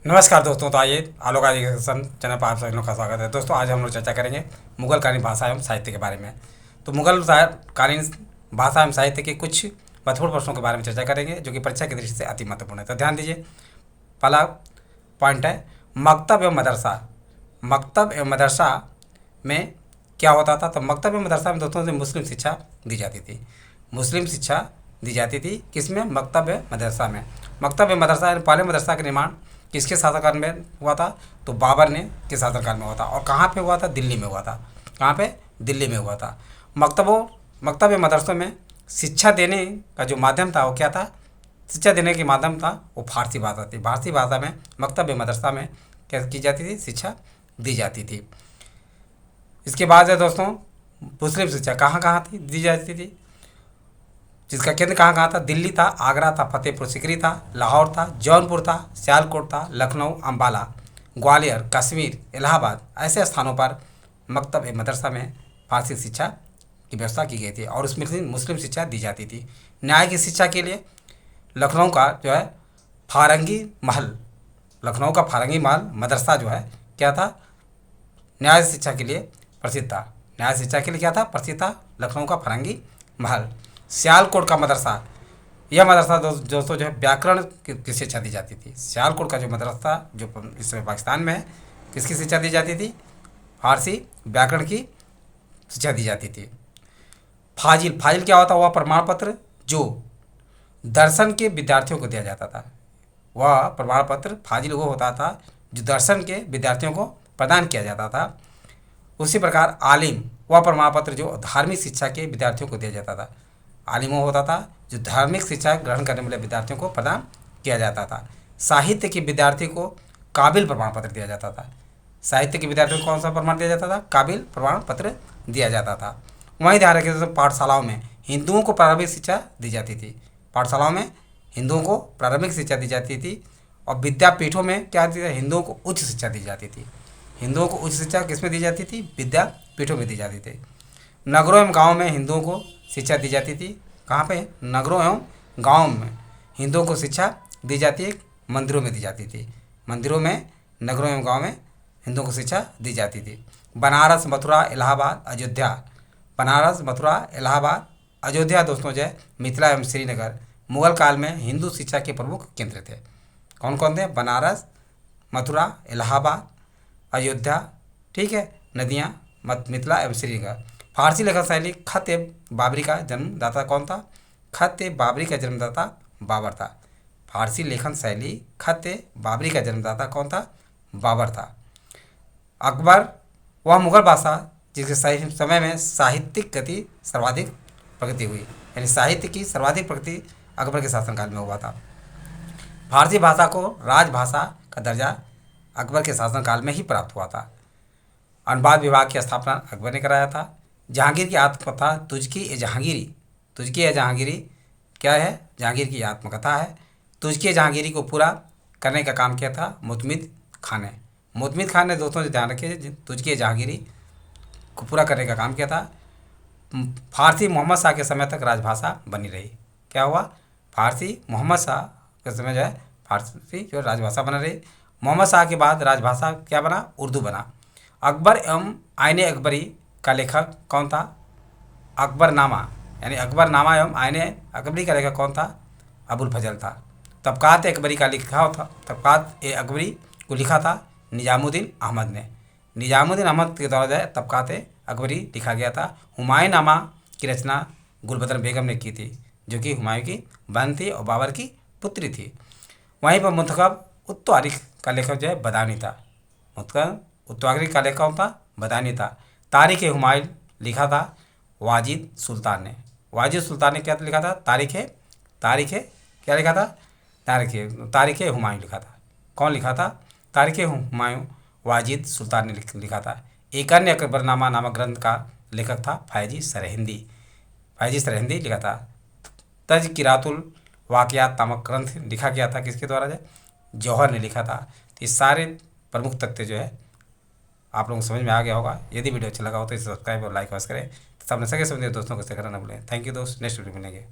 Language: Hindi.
नमस्कार दोस्तों, तो आइए आलोक एजुकेशन चैनल पर आप सभी लोग का स्वागत है। दोस्तों, आज हम लोग चर्चा करेंगे मुगल कालीन भाषा एवं साहित्य के बारे में। तो मुगल कालीन भाषा एवं साहित्य के कुछ महत्वपूर्ण प्रश्नों के बारे में चर्चा करेंगे, जो कि परीक्षा की दृष्टि से अति महत्वपूर्ण है। तो ध्यान दीजिए, पहला पॉइंट है मकतब एवं मदरसा। मकतब एवं मदरसा में क्या होता था? तो मकतब एवं मदरसा में दोस्तों से मुस्लिम शिक्षा दी जाती थी। मुस्लिम शिक्षा दी जाती थी किसमें? मकतब एवं मदरसा में। मकतब एवं मदरसा पहले मदरसा का निर्माण किसके शासनकाल में हुआ था? तो बाबर ने के शासनकाल में हुआ था। और कहाँ पे हुआ था? दिल्ली में हुआ था। कहाँ पे? दिल्ली में हुआ था। मकतब एवं मदरसों में शिक्षा देने का जो माध्यम था वो क्या था? शिक्षा देने के माध्यम था वो फारसी भाषा थी। फारसी भाषा में मकतब एवं मदरसा में क्या की जाती थी? शिक्षा दी जाती थी। इसके बाद है दोस्तों मुस्लिम शिक्षा कहाँ कहाँ थी दी जाती थी? जिसका केंद्र कहाँ कहाँ था? दिल्ली था, आगरा था, फतेहपुर सीकरी था, लाहौर था, जौनपुर था, सियालकोट था, लखनऊ, अम्बाला, ग्वालियर, कश्मीर, इलाहाबाद, ऐसे स्थानों पर मकतब ए मदरसा में फारसी शिक्षा की व्यवस्था की गई थी और उसमें से मुस्लिम शिक्षा दी जाती थी। न्याय की शिक्षा के लिए लखनऊ का जो है फारंगी महल, लखनऊ का फारंगी महल मदरसा जो है क्या था? न्याय शिक्षा के लिए प्रसिद्ध था। न्याय शिक्षा के लिए क्या था? प्रसिद्ध था लखनऊ का फारंगी महल। सियालकोट का मदरसा, यह मदरसा दोस्तों जो है व्याकरण की शिक्षा दी जाती थी। सियालकोट का जो मदरसा जो इस समय पाकिस्तान में है, किसकी शिक्षा दी जाती थी? फारसी व्याकरण की शिक्षा दी जाती थी। फाजिल, फाजिल क्या होता? वह प्रमाण पत्र जो दर्शन के विद्यार्थियों को दिया जाता था। वह प्रमाण पत्र फाजिल वो होता था जो दर्शन के विद्यार्थियों को प्रदान किया जाता था। उसी प्रकार आलिम, वह प्रमाण पत्र जो धार्मिक शिक्षा के विद्यार्थियों को दिया जाता था। आलिम वो होता था जो धार्मिक शिक्षा ग्रहण करने वाले विद्यार्थियों को प्रदान किया जाता था। साहित्य के विद्यार्थी को काबिल प्रमाण पत्र दिया जाता था। साहित्य के विद्यार्थियों को कौन सा प्रमाण दिया जाता था? काबिल प्रमाण पत्र दिया जाता था। वहीं ध्यान रखिए दोस्तों, पाठशालाओं में हिंदुओं को प्रारंभिक शिक्षा दी जाती थी। पाठशालाओं में हिंदुओं को प्रारंभिक शिक्षा दी जाती थी और विद्यापीठों में क्या दी? हिंदुओं को उच्च शिक्षा दी जाती थी। हिंदुओं को उच्च शिक्षा किसमें दी जाती थी? विद्यापीठों में दी जाती थी। नगरों एवं गाँव में हिंदुओं को शिक्षा दी जाती थी। कहाँ पे? नगरों एवं गाँव में हिंदुओं को शिक्षा दी जाती है। मंदिरों में दी जाती थी। मंदिरों में, नगरों एवं गाँव में हिंदुओं को शिक्षा दी जाती थी। बनारस, मथुरा, इलाहाबाद, अयोध्या। बनारस, मथुरा, इलाहाबाद, अयोध्या दोस्तों जो है मिथिला एवं श्रीनगर मुगल काल में हिंदू शिक्षा के प्रमुख केंद्र थे। कौन कौन थे? बनारस, मथुरा, इलाहाबाद, अयोध्या, ठीक है, नदियाँ मिथिला एवं श्रीनगर। फारसी लेखन शैली खत ए बाबरी का जन्मदाता कौन था? खत ए बाबरी का जन्मदाता बाबर था। फारसी लेखन शैली खत ए बाबरी का जन्मदाता कौन था? बाबर था। अकबर, वह मुगल बादशाह जिसके समय में साहित्यिक गति सर्वाधिक प्रगति हुई, यानी साहित्य की सर्वाधिक प्रगति अकबर के शासनकाल में हुआ था। फारसी भाषा को राजभाषा का दर्जा अकबर के शासनकाल में ही प्राप्त हुआ था। अनुवाद विभाग की स्थापना अकबर ने कराया था। जहांगीर की आत्मकथा तुझकी ए जहांगीरी, तुझकी ए जहांगीरी क्या है? जहांगीर की आत्मकथा है। तुझकी ए जहांगीरी को पूरा करने का काम किया था मुतमिद खान ने। मुतमिद खान ने दोस्तों ध्यान रखिए, तुझकी ए जहांगीरी को पूरा करने का काम किया था। फारसी मोहम्मद शाह के समय तक राजभाषा बनी रही। क्या हुआ? फारसी मोहम्मद शाह के समय जो है फारसी जो राजभाषा बना रही। मोहम्मद शाह के बाद राजभाषा क्या बना? उर्दू बना। अकबर एवं आईने अकबरी का लेखक कौन था? अकबरनामा, यानी अकबरनामा एवं आईने अकबरी का लेखक कौन था? अबुल फजल था। तबकात अकबरी का लिखा था, तबकात ए अकबरी को लिखा था निजामुद्दीन अहमद ने। निजामुद्दीन अहमद के द्वारा जो है तबकात अकबरी लिखा गया था। हुमायूंनामा की रचना गुलबदन बेगम ने की थी, जो कि हुमायूं की बहन थी और बाबर की पुत्री थी। वहीं पर मुंतखब उत्तारिख का लेखक जो है बदानी था। मुंतखब उत्तारिख का लेखक कौन था? बदानी था। तारीख हुमायूं लिखा था वाजिद सुल्तान ने। वाजिद सुल्तान ने क्या लिखा था? तारीख क्या लिखा था? तारीख हुमायूं लिखा था। कौन लिखा था? तारीख हुमायूं वाजिद सुल्तान ने लिखा था। एक अन्य अकबरनामा नामक ग्रंथ का लेखक था फैजी सरहिंदी। फैजी सरहिंदी लिखा था। तज़किरातुल वाक़ियात नामक ग्रंथ लिखा गया था किसके द्वारा? जौहर ने लिखा था। तो ये सारे प्रमुख तथ्य जो है आप लोगों को समझ में आ गया होगा। यदि वीडियो अच्छा लगा हो तो इसे सब्सक्राइब और लाइक अवश्य करें। तो अपने सगे संबंधी दोस्तों को शेयर करना ना भूलें। थैंक यू दोस्त, नेक्स्ट वीडियो मिलेंगे।